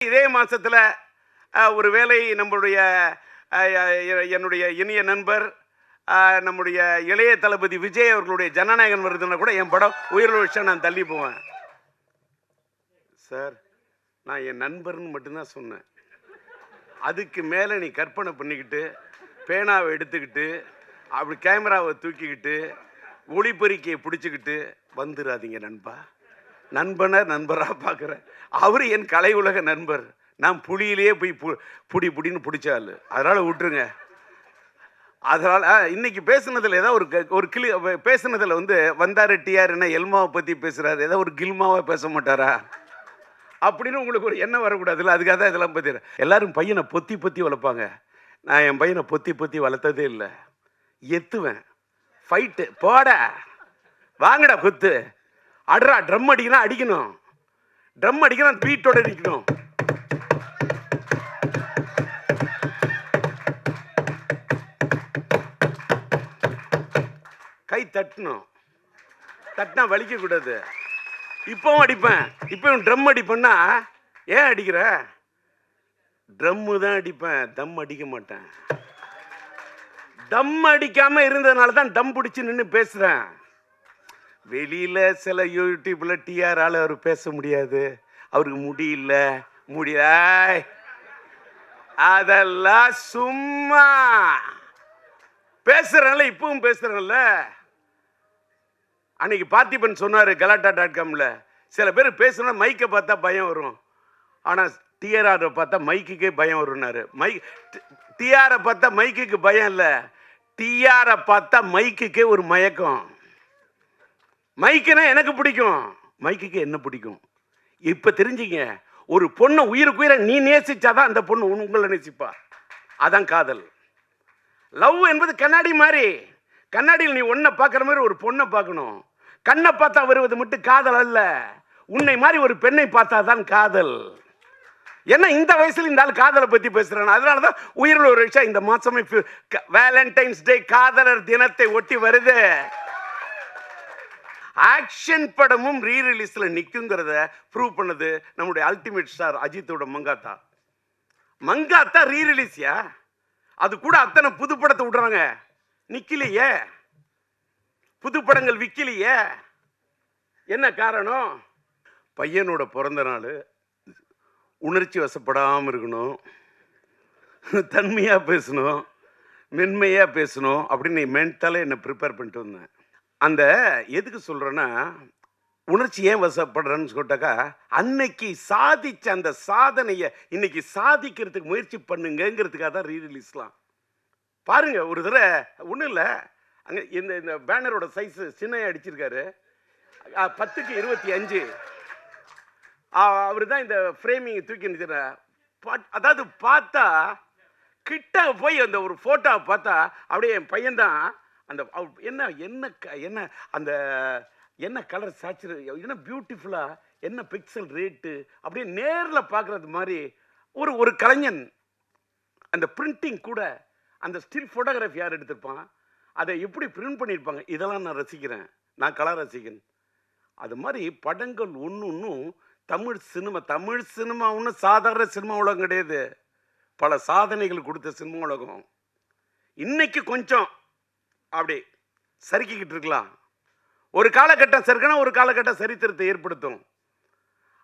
இதே மாசத்துல ஒருவேளை நம்மளுடைய என்னுடைய இனிய நண்பர் நம்முடைய இளைய தளபதி விஜய் அவர்களுடைய ஜனநாயகன் வருதுன்னா கூட என் படம் உயிரிழந்த விஷயம் நான் தள்ளி போவேன். சார், நான் என் நண்பர்னு மட்டும்தான் சொன்னேன். அதுக்கு மேலே நீ கற்பனை பண்ணிக்கிட்டு பேனாவை எடுத்துக்கிட்டு அப்படி கேமராவை தூக்கிக்கிட்டு ஒளிப்பெருக்கியை பிடிச்சிக்கிட்டு வந்துடாதீங்க நண்பா. நண்பனை நண்பராக பார்க்குறேன். அவர் என் கலை உலக நண்பர். நான் புளியிலேயே போய் புடின்னு பிடிச்சாள். அதனால் விட்டுருங்க. அதனால் இன்னைக்கு பேசுனதில் ஏதாவது ஒரு கிளி பேசுனதில் வந்தார் டிஆர் என்ன எல்மாவை பற்றி பேசுகிறாரு, ஏதோ ஒரு கில்மாவை பேச மாட்டாரா அப்படின்னு உங்களுக்கு ஒரு எண்ணம் வரக்கூடாதுல்ல. அதுக்காக தான் இதெல்லாம் பற்றி எல்லாரும் பையனை பொத்தி வளர்ப்பாங்க. நான் என் பையனை பொத்தி வளர்த்ததே இல்லை. எத்துவேன் ஃபைட்டு போட வாங்கடா குத்து அட்ரா ட்ரம் அடிக்கணும் அடிக்கணும் ட்ரம் அடிக்கணும் பீட்டோட அடிக்கணும். கை தட்டணும். தட்டினா வலிக்க கூடாது. இப்பவும் அடிப்பேன். இப்பவும் ட்ரம் அடிப்பேன்னா ஏன் அடிக்கிற? ட்ரம்மு தான் அடிப்பேன், தம் அடிக்க மாட்டேன். தம் அடிக்காம இருந்ததுனால தான் டம் பிடிச்சி நின்று பேசுறேன். வெளியில சில யூடியூப்ல டிஆரால அவர் பேச முடியாது, அவருக்கு முடியல. அதெல்லாம் சும்மா பேசுறேன்ல, இப்பவும் பேசுறேன்ல. அன்னைக்கு பார்த்திபன் சொன்னாரு கலாட்டா.comல, சில பேர் பேசுனா மைக்கை பார்த்தா பயம் வரும், ஆனா டிஆர் பார்த்தா மைக்குக்கே பயம் வரும்னாரு. டிஆரை பார்த்தா மைக்குக்கு பயம் இல்லை, டிஆரை பார்த்தா மைக்குக்கே ஒரு மயக்கம். மைக்குனா எனக்கு பிடிக்கும், மைக்குக்கு என்ன பிடிக்கும். இப்ப தெரிஞ்சுங்க, ஒரு பொண்ணை உயிருக்குயிர நீ நேசிச்சாதான் அந்த பொண்ணு உங்களை நேசிப்பா. அதான் காதல். லவ் என்பது கண்ணாடி மாதிரி. கண்ணாடியில் நீ ஒன்றை பார்க்குற மாதிரி ஒரு பொண்ணை பார்க்கணும். கண்ணை பார்த்தா வருவது மட்டும் காதல் அல்ல, உன்னை மாதிரி ஒரு பெண்ணை பார்த்தா தான் காதல். ஏன்னா இந்த வயசுல இந்த ஆள் காதலை பத்தி பேசுறான். அதனாலதான் உயிரில் ஒரு விஷயம் இந்த மாசமே வேலண்டைன்ஸ் டே காதலர் தினத்தை ஒட்டி வருது. ஆக்ஷன் படமும் ரீ ரிலீஸ்ல நிக்குங்கிறத ப்ரூவ் பண்ணது நம்முடைய அல்டிமேட் ஸ்டார் அஜித்தோட மங்காத்தா ரீ ரிலீஸ்யா. அது கூட அத்தனை புது படத்தை விடுறாங்க, நிக்கலையே. புது படங்கள் விக்கலையே. என்ன காரணம்? பையனோட பிறந்த நாள், உணர்ச்சி வசப்படாமல் இருக்கணும், தன்மையாக பேசணும், மென்மையாக பேசணும் அப்படின்னு மென்டலாக என்னை ப்ரிப்பேர் பண்ணிட்டு வந்தேன். அந்த எதுக்கு சொல்கிறேன்னா, உணர்ச்சி ஏன் வசப்படுறேன்னு சொல்லிட்டாக்கா, அன்னைக்கு சாதிச்ச அந்த சாதனையை இன்னைக்கு சாதிக்கிறதுக்கு முயற்சி பண்ணுங்கிறதுக்காக தான் ரீ ரிலீஸ்லாம். பாருங்க, ஒரு தடவை ஒன்றும் இல்லை, அங்கே இந்த பேனரோட சைஸு சின்னையாக அடிச்சிருக்காரு, 10:25. அவர் தான் இந்த ஃப்ரேமிங் தூக்கி நிற்கிற. அதாவது பார்த்தா கிட்ட போய் அந்த ஒரு ஃபோட்டோவை பார்த்தா அப்படியே என் பையன்தான். அந்த என்ன என்ன என்ன அந்த என்ன கலர் சேச்சுரு, என்ன பியூட்டிஃபுல்லாக, என்ன பிக்சல் ரேட்டு, அப்படியே நேரில் பார்க்குறது மாதிரி ஒரு கலைஞன். அந்த பிரிண்டிங் கூட, அந்த ஸ்டில் ஃபோட்டோகிராஃபி யார் எடுத்திருப்பான், அதை எப்படி பிரிண்ட் பண்ணியிருப்பாங்க, இதெல்லாம் நான் ரசிக்கிறேன். நான் கலா ரசிக்கிறேன். அது மாதிரி படங்கள் ஒன்றும் தமிழ் சினிமா ஒன்றும் சாதாரண சினிமா உலகம் கிடையாது. பல சாதனைகள் கொடுத்த சினிமா உலகம். இன்னைக்கு கொஞ்சம் அப்படி சறுக்கிக்கிட்டு இருக்கலாம். ஒரு காலகட்டம் சறுக்கினா ஒரு காலகட்டம் சரித்திரத்தை ஏற்படுத்தும்.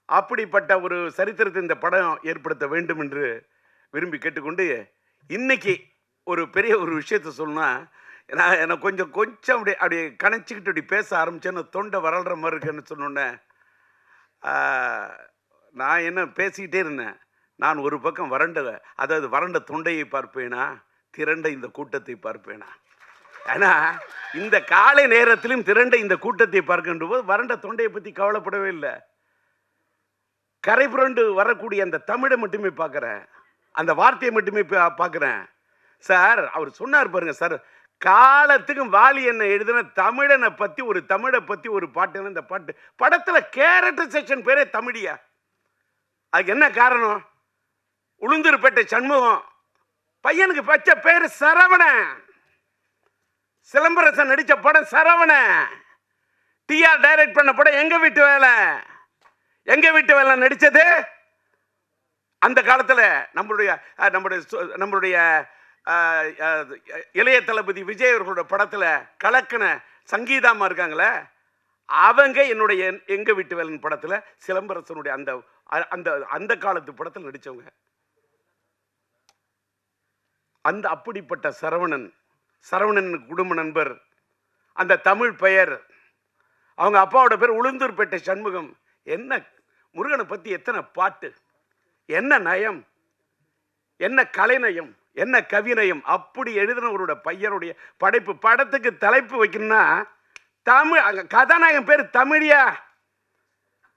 அப்படிப்பட்ட ஒரு சரித்திரத்தை இந்த படம் ஏற்படுத்த வேண்டும் என்று விரும்பி கேட்டுக்கொண்டு, இன்னைக்கு ஒரு பெரிய ஒரு விஷயத்த சொல்லணும்னா, எனக்கு கொஞ்சம் அப்படி கணச்சிக்கிட்டு அப்படி பேச ஆரம்பிச்சேன்னு தொண்டை வரல்ற மாதிரி இருக்குன்னு சொன்னோன்னே, நான் என்ன பேசிக்கிட்டே இருந்தேன். நான் ஒரு பக்கம் வறண்ட தொண்டையை பார்ப்பேனா, திரண்ட இந்த கூட்டத்தை பார்ப்பேனா. ஏன்னா இந்த காலை நேரத்திலும் திரண்ட இந்த கூட்டத்தை பார்க்கின்ற போது வறண்ட தொண்டையை பற்றி கவலைப்படவே இல்லை. கரை புரண்டு வரக்கூடிய அந்த தமிழை மட்டுமே பார்க்குறேன், அந்த வார்த்தையை மட்டுமே பார்க்குறேன். சார், அவர் சொன்னார் பாருங்க சார், காலத்துக்கும் வாலி என்ன எழுதின தமிழனை பற்றி தமிழை பற்றி ஒரு பாட்டு. இந்த பாட்டு படத்தில் கேரக்டர் செக்ஷன் பேரே தமிழியா. அதுக்கு என்ன காரணம்? உளுந்தூர்பேட்டை சண்முகம் பையனுக்கு பச்சை பேர் சரவணன். சிலம்பரசன் நடித்த படம் சரவணன். டிஆர் டைரக்ட் பண்ண படம் எங்க வீட்டு வேலை நடிச்சது அந்த காலத்தில் நம்மளுடைய நம்முடைய நம்மளுடைய இளைய தளபதி விஜய் அவர்களோட படத்தில் கலக்கின சங்கீதாமா இருக்காங்களே, அவங்க என்னுடைய எங்க வீட்டு வேலன் படத்தில் சிலம்பரசனுடைய அந்த அந்த அந்த காலத்து படத்தில் நடித்தவங்க. அந்த அப்படிப்பட்ட சரவணன் குடும்ப நண்பர், அந்த தமிழ் பெயர், அவங்க அப்பாவோட பேர் உளுந்தூர்பேட்டை சண்முகம். என்ன முருகனை பற்றி எத்தனை பாட்டு, என்ன நயம், என்ன கலைநயம், என்ன கவிநயம். அப்படி எழுதினவரோட பையனுடைய படைப்பு. படத்துக்கு தலைப்பு வைக்கணும்னா தமிழ், அங்கே கதாநாயகன் பேர் தமிழியா,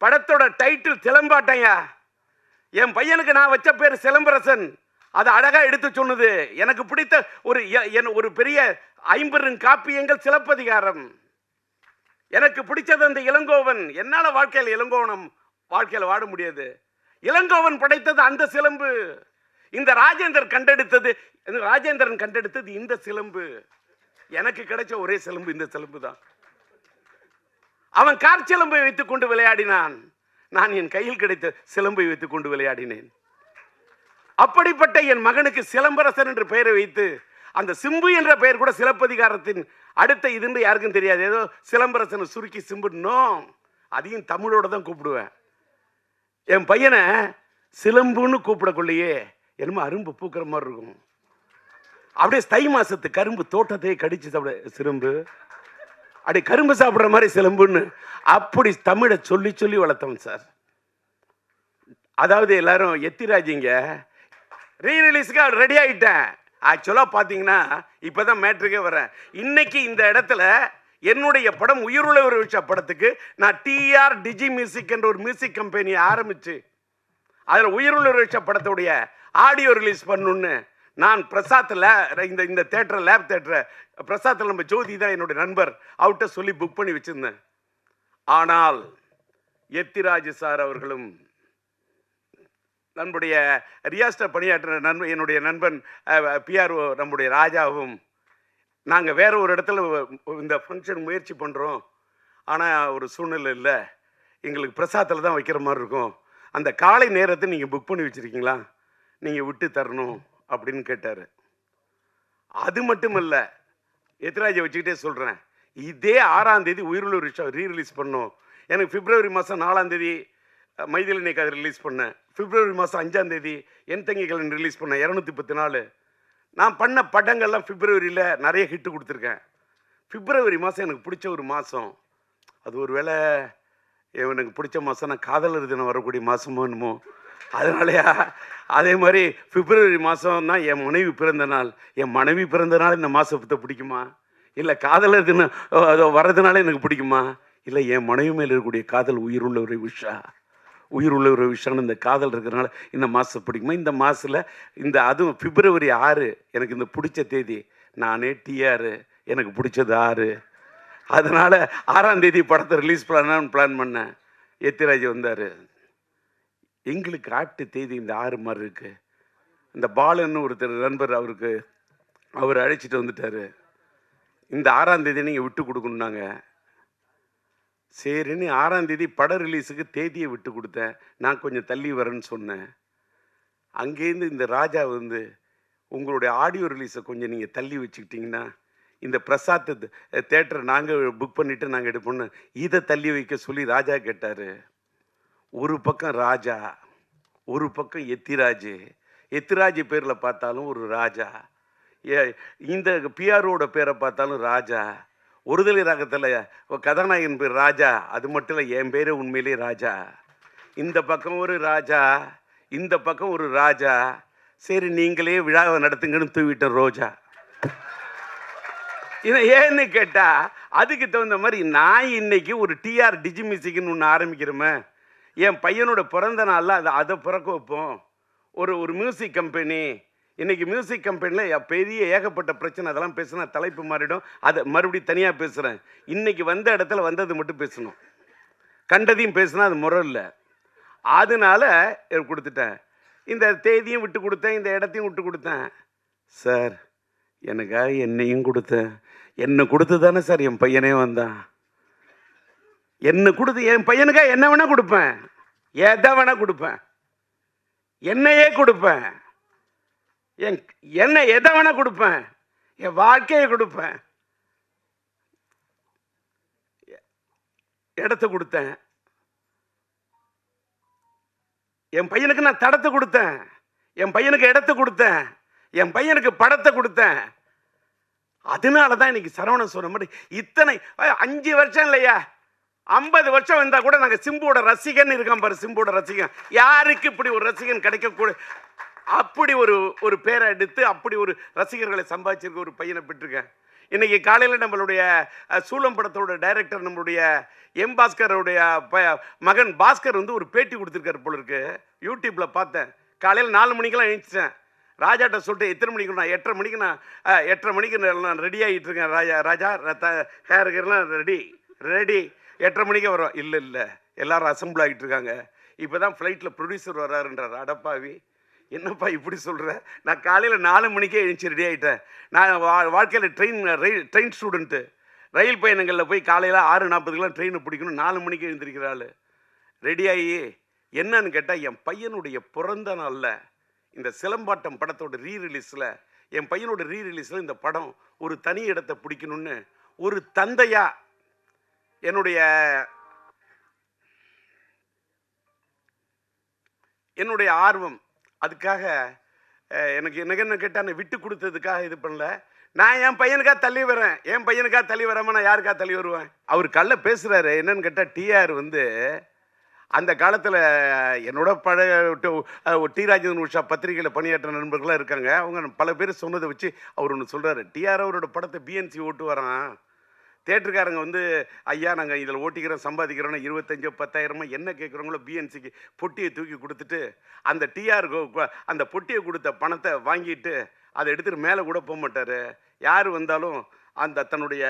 படத்தோட டைட்டில் சிலம்பாட்டையா. என் பையனுக்கு நான் வச்ச பேர் சிலம்பரசன். அதை அழகா எடுத்து சொன்னது. எனக்கு பிடித்த ஒரு பெரிய 50 காப்பியங்கள் சிலப்பதிகாரம். எனக்கு பிடிச்சது அந்த இளங்கோவன். என்னால் வாழ்க்கையில் இளங்கோவனம் வாழ்க்கையில் வாட முடியாது. இளங்கோவன் படைத்தது அந்த சிலம்பு. இந்த ராஜேந்திரன் கண்டெடுத்தது இந்த சிலம்பு. எனக்கு கிடைச்ச ஒரே சிலம்பு இந்த சிலம்பு தான். அவன் காற்சிலம்பை வைத்துக் கொண்டு விளையாடினான், நான் என் கையில் கிடைத்த சிலம்பை வைத்துக் கொண்டு விளையாடினேன். அப்படிப்பட்ட என் மகனுக்கு சிலம்பரசன் என்று பெயரை வைத்து, அந்த சிம்பு என்ற பெயர் கூட சிலப்பதிகாரத்தின் அடுத்த இதுன்னு யாருக்கும் தெரியாது. ஏதோ சிலம்பரசனை சுருக்கி சிம்புனோ, அதையும் தமிழோட தான் கூப்பிடுவேன். என் பையனை சிலம்புன்னு கூப்பிடக்குள்ளேயே என்னமோ அரும்பு பூக்கிற மாதிரி இருக்கும். அப்படியே தை மாசத்து கரும்பு தோட்டத்தையே கடிச்சு சாப்பிட சிலம்பு, அப்படி கரும்பு சாப்பிட்ற மாதிரி சிலம்புன்னு அப்படி தமிழை சொல்லி சொல்லி வளர்த்தவன் சார். அதாவது எல்லாரும் எத்திராஜிங்க ரீரிலீஸுக்கு ரெடி ஆகிட்டேன். ஆக்சுவலாக பார்த்தீங்கன்னா இப்போ தான் மேட்ருக்கே வரேன். இன்னைக்கு இந்த இடத்துல என்னுடைய படம் உயிருள்ள ஒரு விஷயம் படத்துக்கு நான் டிஆர் டிஜி மியூசிக் என்ற ஒரு மியூசிக் கம்பெனியை ஆரம்பித்து அதில் உயிருள்ள ஒரு விஷயம் படத்துடைய ஆடியோ ரிலீஸ் பண்ணணுன்னு நான் பிரசாத்தில் இந்த தேட்டரை லேப் தேட்டரை பிரசாத்தில் நம்ம ஜோதி தான் என்னுடைய நண்பர், அவர்கிட்ட சொல்லி புக் பண்ணி வச்சுருந்தேன். ஆனால் எத்திராஜ் சார் அவர்களும் நம்முடைய ரியாஸ்டர் பணியாற்ற என்னுடைய நண்பன் பிஆர்ஓ நம்முடைய ராஜாவும் நாங்கள் வேற ஒரு இடத்துல இந்த ஃபங்க்ஷன் முயற்சி பண்ணுறோம், ஆனால் ஒரு சூழ்நிலை இல்லை, எங்களுக்கு பிரசாத்தில் தான் வைக்கிற மாதிரி இருக்கும், அந்த காலை நேரத்தை நீங்கள் புக் பண்ணி வச்சுருக்கீங்களா, நீங்கள் விட்டு தரணும் அப்படின்னு கேட்டார். அது மட்டும் இல்லை, எத்திராஜை வச்சுக்கிட்டே சொல்கிறேன், இதே 6ஆம் தேதி உயிருள்ள விஷயம் ரீரிலீஸ் பண்ணோம். எனக்கு பிப்ரவரி மாதம் 4ஆம் தேதி மைதிலி அதை ரிலீஸ் பண்ணேன். பிப்ரவரி மாதம் 5ஆம் தேதி என் தங்கிகள் ரிலீஸ் பண்ணேன். 214 நான் பண்ண படங்கள்லாம் பிப்ரவரியில் நிறைய ஹிட்டு கொடுத்துருக்கேன். பிப்ரவரி மாதம் எனக்கு பிடிச்ச ஒரு மாதம். அது ஒரு வேளை எனக்கு பிடிச்ச மாதம் நான் காதலர் தினம் வரக்கூடிய மாதமோ என்னமோ, அதனாலயா. அதே மாதிரி பிப்ரவரி மாதம் தான் என் மனைவி பிறந்த நாள். என் மனைவி பிறந்த நாள் இந்த மாதத்தை பிடிக்குமா, இல்லை காதலர் தினம் வர்றதுனால எனக்கு பிடிக்குமா, இல்லை என் மனைவி மேலே இருக்கக்கூடிய காதல் உயிருள்ள ஒரு விஷயம் இந்த காதல் இருக்கிறதுனால இந்த மாதம் பிடிக்குமா. இந்த மாதத்தில் அதுவும் பிப்ரவரி 6 எனக்கு இந்த பிடிச்ச தேதி. நானே டிஆர், எனக்கு பிடிச்சது 6. அதனால் 6ஆம் தேதி படத்தை ரிலீஸ் பண்ணலான்னு பிளான் பண்ணேன். எத்திராஜ் வந்தார். எங்களுக்கு ஆப்ட் தேதி இந்த 6 மாதிரி இருக்குது. இந்த பாலன்னு ஒருத்தர் நண்பர், அவர் அழைச்சிட்டு வந்துட்டார். இந்த 6ஆம் தேதி நீங்கள் விட்டு கொடுக்கணுன்னாங்க. சரின்னு 6ஆம் தேதி பட ரிலீஸுக்கு தேதியை விட்டு கொடுத்தேன். நான் கொஞ்சம் தள்ளி வரேன்னு சொன்னேன். அங்கேருந்து இந்த ராஜா உங்களுடைய ஆடியோ ரிலீஸை கொஞ்சம் நீங்கள் தள்ளி வச்சுக்கிட்டிங்கன்னா இந்த பிரசாத் தேட்டரை நாங்கள் புக் பண்ணிவிட்டு நாங்கள் எடுப்போம்னு இதை தள்ளி வைக்க சொல்லி ராஜா கேட்டார். ஒரு பக்கம் ராஜா, ஒரு பக்கம் எத்திராஜ் பேரில் பார்த்தாலும் ஒரு ராஜா, இந்த பிஆரோட பேரை பார்த்தாலும் ராஜா. ஒருதலை ராகத்தில் கதாநாயகன் பேர் ராஜா, அது மட்டும் இல்லை என் பேரே உண்மையிலே ராஜா. இந்த பக்கம் ஒரு ராஜா, இந்த பக்கம் ஒரு ராஜா. சரி நீங்களே விழாவை நடத்துங்கன்னு தூவிட்டேன் ரோஜா. இதை ஏன்னு கேட்டால் அதுக்கு தகுந்த மாதிரி நான் இன்னைக்கு ஒரு டிஆர் டிஜி மியூசிக்னு ஒன்று ஆரம்பிக்கிறோமே. என் பையனோட பிறந்த நாளில் அதை பிறக்க வைப்போம். ஒரு மியூசிக் கம்பெனி. இன்றைக்கி மியூசிக் கம்பெனியில் பெரிய ஏகப்பட்ட பிரச்சனை. அதெல்லாம் பேசுனா தலைப்பு மாறிடும். அதை மறுபடியும் தனியாக பேசுகிறேன். இன்றைக்கி வந்த இடத்துல வந்தது மட்டும் பேசணும். கண்டதையும் பேசுனா அது முறை இல்லை. அதனால கொடுத்துட்டேன். இந்த தேதியும் விட்டு கொடுத்தேன், இந்த இடத்தையும் விட்டு கொடுத்தேன். சார் எனக்காக என்னையும் கொடுத்தேன். என்னை கொடுத்து தானே சார் என் பையனே வந்தான். என்னை கொடுத்து என் பையனுக்காக என்ன வேணால் கொடுப்பேன், எதை வேணால் கொடுப்பேன். என்னையே கொடுப்பேன், என்ன எதை வேணா கொடுப்பேன், என் வாழ்க்கையை கொடுப்பேன். இடத்த கொடுத்தேன், என் பையனுக்கு நான் தடத்தை கொடுத்தேன், என் பையனுக்கு இடத்த கொடுத்தேன், என் பையனுக்கு படத்தை கொடுத்தேன். அதனால தான் இன்னைக்கு சரவணன் சொன்ன மாதிரி இத்தனை 5 வருஷம் இல்லையா, 50 வருஷம் வந்தா கூட நாங்கள் சிம்புவோட ரசிகன் இருக்கான் பாரு. சிம்புவோட ரசிகன், யாருக்கு இப்படி ஒரு ரசிகன் கிடைக்கக்கூட, அப்படி ஒரு பேரை எடுத்து அப்படி ஒரு ரசிகர்களை சம்பாதிச்சிருக்க ஒரு பையனை பெற்றிருக்கேன். இன்னைக்கு காலையில் நம்மளுடைய சூலம் படத்தோட டைரக்டர் நம்மளுடைய எம் பாஸ்கருடைய மகன் பாஸ்கர் வந்து ஒரு பேட்டி கொடுத்துருக்காரு போல இருக்கு. யூடியூப்ல பார்த்தேன். காலையில் 4 மணிக்கெல்லாம் எழுந்திரிச்சேன். ராஜாட்ட சொல்லிட்டு எத்தனை மணிக்கு, நான் 8:30 மணிக்கு, நான் 8:30 மணிக்கு நான் ரெடி ஆகிட்டு இருக்கேன். ராஜா ஹேருக்கெல்லாம் ரெடி 8:30 மணிக்கு வரும். இல்லை எல்லாரும் அசம்பிள் ஆகிட்டு இருக்காங்க. இப்போ தான் ஃப்ளைட்டில் ப்ரொடியூசர் வர்றாருன்றார். அடப்பாவி, என்னப்பா இப்படி சொல்கிற? நான் காலையில் 4 மணிக்கே எழுந்துச்சி ரெடி ஆகிட்டேன். நான் வாழ்க்கையில் ட்ரெயின் ஸ்டூடெண்ட்டு. ரயில் பயணங்களில் போய் காலையில் 6:40க்கெலாம் ட்ரெயினை பிடிக்கணும். 4 மணிக்கு எழுந்திருக்கிறாள். ரெடியாகி என்னன்னு கேட்டால், என் பையனுடைய பிறந்த நாளில் இந்த சிலம்பாட்டம் படத்தோட ரீரிலீஸில், என் பையனோட ரீரிலீஸில் இந்த படம் ஒரு தனி இடத்தை பிடிக்கணும்னு ஒரு தந்தையா என்னுடைய ஆர்வம். அதுக்காக எனக்கு என்ன கேட்டால் விட்டு கொடுத்ததுக்காக இது பண்ணல. நான் என் பையனுக்காக தள்ளி வரேன். என் பையனுக்காக தள்ளி வராமல் நான் யாருக்காக தள்ளி வருவேன்? அவர் கல்ல பேசுகிறாரு. என்னன்னு கேட்டால், டிஆர் வந்து அந்த காலத்தில் என்னோட பழைய டி ராஜேந்திரன் உஷா பத்திரிகையில் பணியாற்ற நண்பர்களாக இருக்காங்க. அவங்க பல பேர் சொன்னதை வச்சு அவர் ஒன்று சொல்கிறாரு. டிஆர் அவரோட படத்தை பிஎன்சி ஓட்டு வரான். தேட்டருக்காரங்க வந்து, ஐயா நாங்கள் இதில் ஓட்டிக்கிறோம், சம்பாதிக்கிறோன்னா 25 10,000 என்ன கேட்குறவங்களோ பிஎன்சிக்கு பொட்டியை தூக்கி கொடுத்துட்டு, அந்த டிஆர் அந்த பொட்டியை கொடுத்த பணத்தை வாங்கிட்டு அதை எடுத்துகிட்டு மேலே கூட போக மாட்டார். யார் வந்தாலும் அந்த தன்னுடைய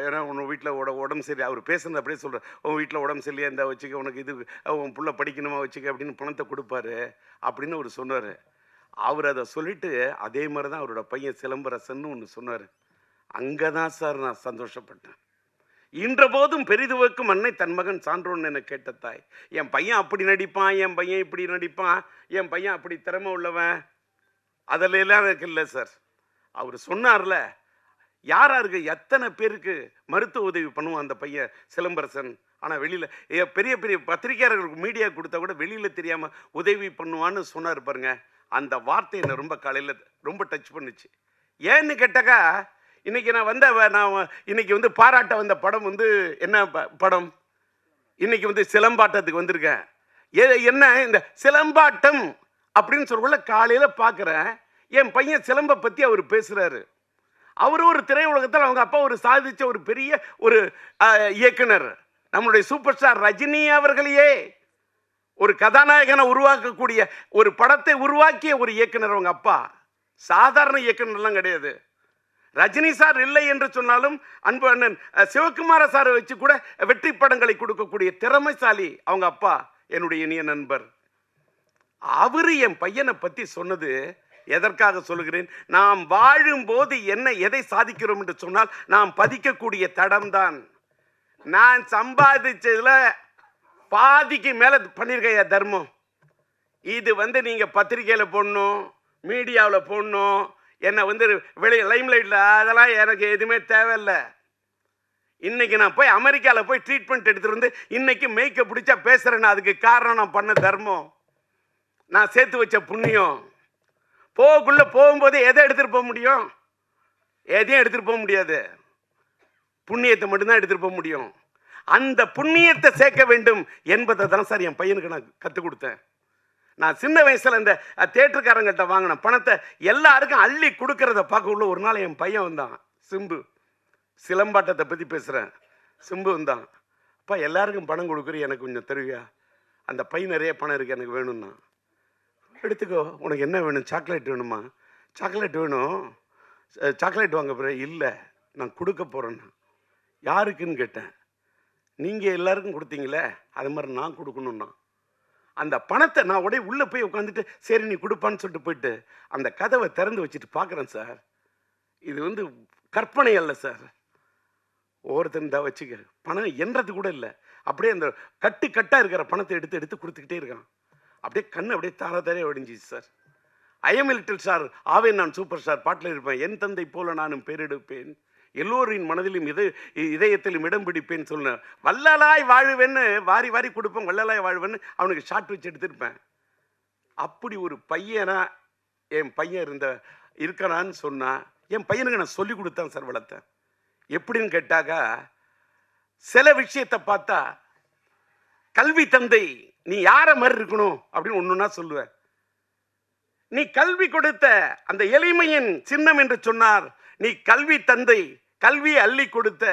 ஏன்னா உன் வீட்டில் உடம்பு சரி, அவர் பேசுனது அப்படியே சொல்கிறார். உன் வீட்டில் உடம்பு சரியில்லையா, இந்த வச்சுக்க, உனக்கு இது உன் புள்ள படிக்கணுமா வச்சுக்க அப்படின்னு பணத்தை கொடுப்பாரு அப்படின்னு அவர் சொன்னார். அவர் அதை சொல்லிவிட்டு அதே மாதிரி தான் அவரோட பையன் சிலம்பரசன்னு ஒன்று சொன்னார். அங்கே தான் சார் நான் சந்தோஷப்பட்டேன். இன்ற போதும் பெரிதுவக்கும் அன்னை தன் மகன் சான்றோன்னு என கேட்ட தாய். என் பையன் அப்படி நடிப்பான், என் பையன் இப்படி நடிப்பான், என் பையன் அப்படி திறமை உள்ளவன், அதிலெல்லாம் எனக்கு இல்லை சார். அவர் சொன்னார்ல, யாராருக்கு எத்தனை பேருக்கு மருத்துவ உதவி பண்ணுவான் அந்த பையன் சிலம்பரசன். ஆனால் வெளியில் பெரிய பெரிய பத்திரிகையாளர்களுக்கு மீடியா கொடுத்தா கூட வெளியில் தெரியாமல் உதவி பண்ணுவான்னு சொன்னார் பாருங்க. அந்த வார்த்தை என்னை ரொம்ப காலையில் ரொம்ப டச் பண்ணுச்சு. ஏன்னு கேட்டாக்கா, இன்னைக்கு நான் இன்னைக்கு வந்து பாராட்ட வந்த படம் வந்து என்ன படம்? இன்னைக்கு வந்து சிலம்பாட்டத்துக்கு வந்திருக்கேன். என்ன இந்த சிலம்பாட்டம் அப்படின்னு சொல்லக்குள்ள காலையில் பார்க்குறேன், என் பையன் சிலம்பை பற்றி அவர் பேசுகிறாரு. அவர் ஒரு திரையுலகத்தில் அவங்க அப்பா ஒரு சாதித்த ஒரு பெரிய ஒரு இயக்குனர், நம்மளுடைய சூப்பர் ஸ்டார் ரஜினி அவர்களையே ஒரு கதாநாயகனை உருவாக்கக்கூடிய ஒரு படத்தை உருவாக்கிய ஒரு இயக்குனர் அவங்க அப்பா. சாதாரண இயக்குனர்லாம் கிடையாது. ரஜினி சார் இல்லை என்று சொன்னாலும் அன்பு அண்ணன் சிவகுமார சாரை வச்சு கூட வெற்றி படங்களை கொடுக்கக்கூடிய திறமைசாலி அவங்க அப்பா, என்னுடைய இனிய நண்பர். அவரு என் பையனை பற்றி சொன்னது எதற்காக சொல்லுகிறேன்? நாம் வாழும்போது எதை சாதிக்கிறோம் என்று சொன்னால், நாம் பதிக்கக்கூடிய தடம்தான். நான் சம்பாதிச்சதுல பாதிக்கு மேல பண்ணியிருக்கையா தர்மம். இது வந்து நீங்க பத்திரிகையில போடணும், மீடியாவில் போடணும், என்னை வந்து வெளியே லைம்லைட்ல, அதெல்லாம் எனக்கு எதுவுமே தேவையில்லை. இன்னைக்கு நான் போய் அமெரிக்காவில் போய் ட்ரீட்மெண்ட் எடுத்துட்டு வந்து இன்னைக்கு மேய்க்க பிடிச்சா பேசுறேன்னா அதுக்கு காரணம் நான் பண்ண தர்மம், நான் சேர்த்து வச்ச புண்ணியம். போகும்போது எதை எடுத்துட்டு போக முடியும்? எதையும் எடுத்துட்டு போக முடியாது. புண்ணியத்தை மட்டும்தான் எடுத்துட்டு போக முடியும். அந்த புண்ணியத்தை சேர்க்க வேண்டும் என்பதை தான் சார் என் பையனுக்கு நான் கற்றுக் கொடுத்தேன். நான் சின்ன வயசுல இந்த தேட்டருக்காரங்கிட்ட வாங்கின பணத்தை எல்லாருக்கும் அள்ளி கொடுக்கறத பார்க்க உள்ள ஒரு நாள் என் பையன் வந்தான். சிம்பு, சிலம்பாட்டத்தை பற்றி பேசுகிறேன். சிம்பு வந்தான். அப்பா எல்லாருக்கும் பணம் கொடுக்குற, எனக்கு கொஞ்சம் தருவியா? அந்த பையன் நிறைய பணம் இருக்கு, எனக்கு வேணும்னா. எடுத்துக்கோ, உனக்கு என்ன வேணும்? சாக்லேட் வேணுமா? சாக்லேட் வேணும். சாக்லேட் வாங்க போகிறேன். இல்லை, நான் கொடுக்க போகிறேன்னா. யாருக்குன்னு கேட்டேன். நீங்கள் எல்லாருக்கும் கொடுத்தீங்களே, அது மாதிரி நான் கொடுக்கணுன்னா. அந்த பணத்தை நான் உடனே உள்ளே போய் உட்காந்துட்டு சரி நீ கொடுப்பான்னு சொல்லிட்டு போயிட்டு அந்த கதவை திறந்து வச்சுட்டு பார்க்குறேன் சார். இது வந்து கற்பனை அல்ல சார். ஒவ்வொருத்தன் தான் வச்சுக்க, பணம் என்றது கூட இல்லை. அப்படியே அந்த கட்டாக இருக்கிற பணத்தை எடுத்து கொடுத்துக்கிட்டே இருக்கான். அப்படியே கண்ணு அப்படியே தாரே ஒடிஞ்சிச்சு சார். ஐஎம் லிட்டில் ஸ்டார், ஆவேன் நான் சூப்பர் ஸ்டார் பாட்டில் இருப்பேன். என் தந்தை போல நானும் பேரெடுப்பேன், எல்லோரின் மனதிலும் இதயத்திலும் இடம் பிடிப்பேன்னு சொன்னேன். வள்ளலாய் வாழ்வேன்னு வாரி வாரி கொடுப்பேன், வள்ளலாய் வாழ்வேன்னு அவனுக்கு ஷார்ட் வச்சு எடுத்திருப்பேன். அப்படி ஒரு பையனா என் பையன் இருக்கிறான்னு சொன்னா, என் பையனுக்கு நான் சொல்லி கொடுத்தேன் சார், வளர்த்தேன். எப்படின்னு கேட்டாக்கா, சில விஷயத்தை பார்த்தா கல்வி தந்தை நீ யார மாதிரி இருக்கணும் அப்படின்னு ஒண்ணுன்னா சொல்லுவேன். நீ கல்வி கொடுத்த அந்த எளிமையின் சின்னம் என்று சொன்னார். நீ கல்வி தந்தை, கல்வி அள்ளி கொடுத்த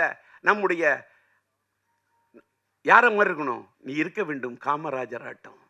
நம்முடைய யார மாதிரி இருக்கணும், நீ இருக்க வேண்டும் காமராஜர் ஆட்டம்.